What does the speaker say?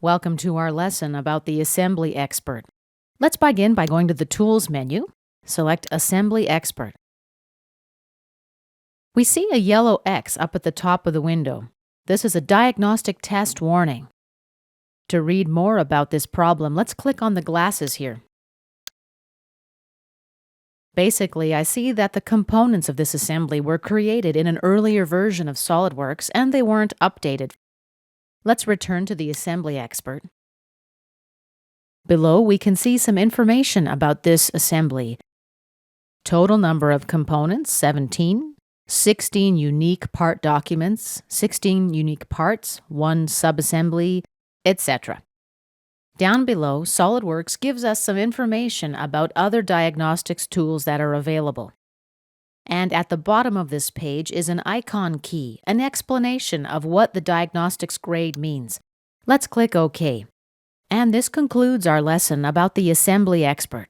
Welcome to our lesson about the Assembly Expert. Let's begin by going to the Tools menu. Select Assembly Expert. We see a yellow X up at the top of the window. This is a diagnostic test warning. To read more about this problem, let's click on the glasses here. Basically, I see that the components of this assembly were created in an earlier version of SolidWorks and they weren't updated. Let's return to the Assembly Expert. Below, we can see some information about this assembly. Total number of components, 17. 16 unique part documents, 16 unique parts, 1 subassembly, etc. Down below, SolidWorks gives us some information about other diagnostics tools that are available. And at the bottom of this page is an icon key, an explanation of what the diagnostics grade means. Let's click OK. And this concludes our lesson about the Assembly Expert.